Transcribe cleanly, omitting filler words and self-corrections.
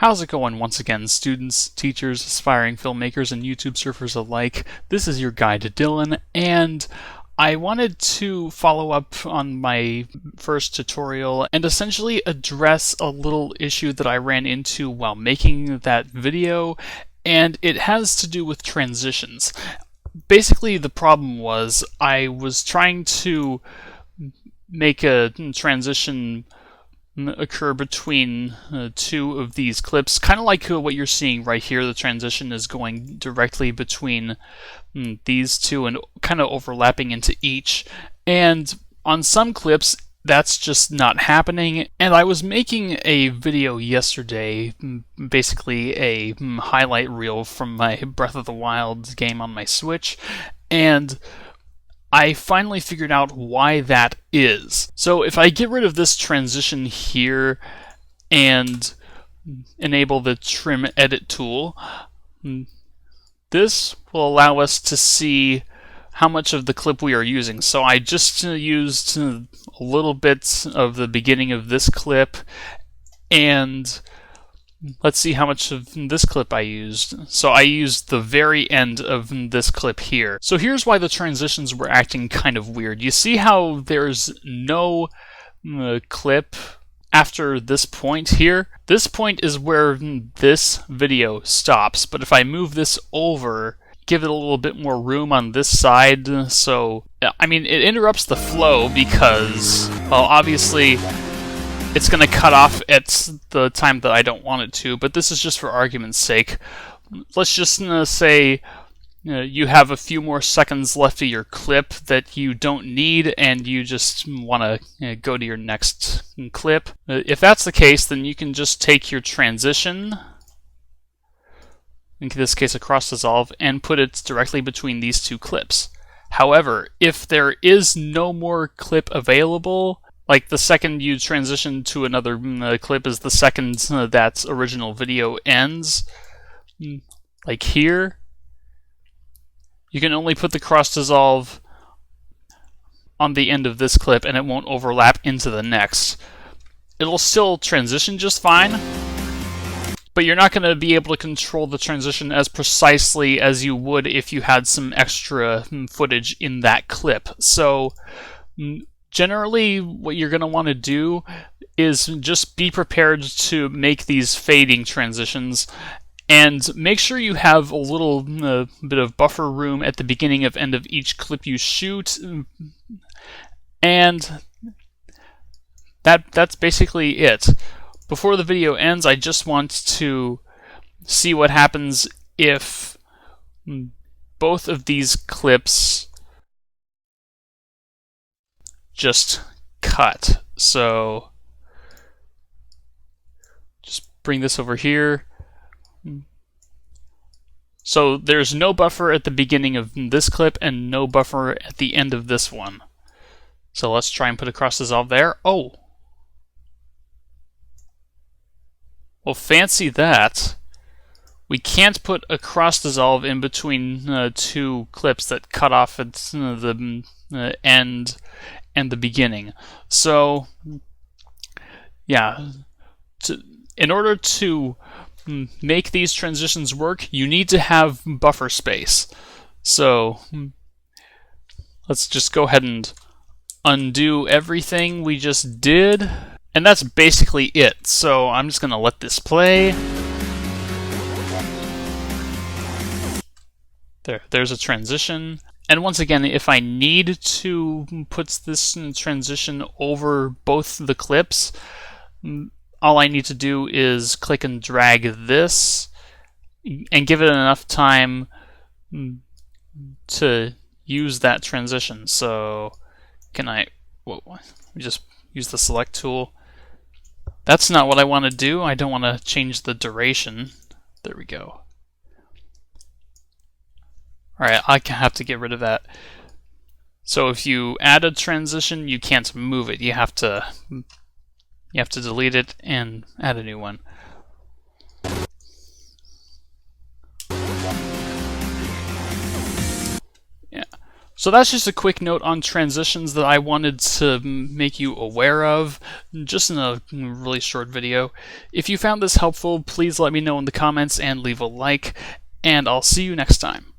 How's it going once again, students, teachers, aspiring filmmakers, and YouTube surfers alike? This is your guide to Dylan, and I wanted to follow up on my first tutorial and essentially address a little issue that I ran into while making that video, and it has to do with transitions. Basically, the problem was I was trying to make a transition occur between two of these clips, kind of like what you're seeing right here. The transition is going directly between these two and kind of overlapping into each, and on some clips that's just not happening. And I was making a video yesterday, basically a highlight reel from my Breath of the Wild game on my Switch, and I finally figured out why that is. So if I get rid of this transition here and enable the trim edit tool, this will allow us to see how much of the clip we are using. So I just used a little bit of the beginning of this clip, and let's see how much of this clip I used. So I used the very end of this clip here. So here's why the transitions were acting kind of weird. You see how there's no clip after this point here? This point is where this video stops, but if I move this over, give it a little bit more room on this side, so I mean it interrupts the flow because, well, obviously it's going to cut off at the time that I don't want it to, but this is just for argument's sake. Let's just say you have a few more seconds left of your clip that you don't need, and you just want to go to your next clip. If that's the case, then you can just take your transition, in this case a cross dissolve, and put it directly between these two clips. However, if there is no more clip available, like the second you transition to another clip is the second that original video ends, like here, you can only put the cross dissolve on the end of this clip and it won't overlap into the next. It'll still transition just fine, but you're not going to be able to control the transition as precisely as you would if you had some extra footage in that clip. So generally, what you're going to want to do is just be prepared to make these fading transitions, and make sure you have a little bit of buffer room at the beginning of end of each clip you shoot, and that's basically it. Before the video ends, I just want to see what happens if both of these clips just cut. So just bring this over here. So there's no buffer at the beginning of this clip and no buffer at the end of this one. So let's try and put a cross dissolve there. Oh! Well, fancy that. We can't put a cross dissolve in between two clips that cut off at the end and the beginning. So, yeah, in order to make these transitions work, you need to have buffer space. So, let's just go ahead and undo everything we just did. And that's basically it. So I'm just going to let this play. There's a transition. And once again, if I need to put this transition over both the clips, all I need to do is click and drag this and give it enough time to use that transition. So can I just use the select tool? That's not what I want to do. I don't want to change the duration. There we go. Alright, I have to get rid of that. So if you add a transition, you can't move it. You have to delete it and add a new one. Yeah. So that's just a quick note on transitions that I wanted to make you aware of, just in a really short video. If you found this helpful, please let me know in the comments and leave a like, and I'll see you next time.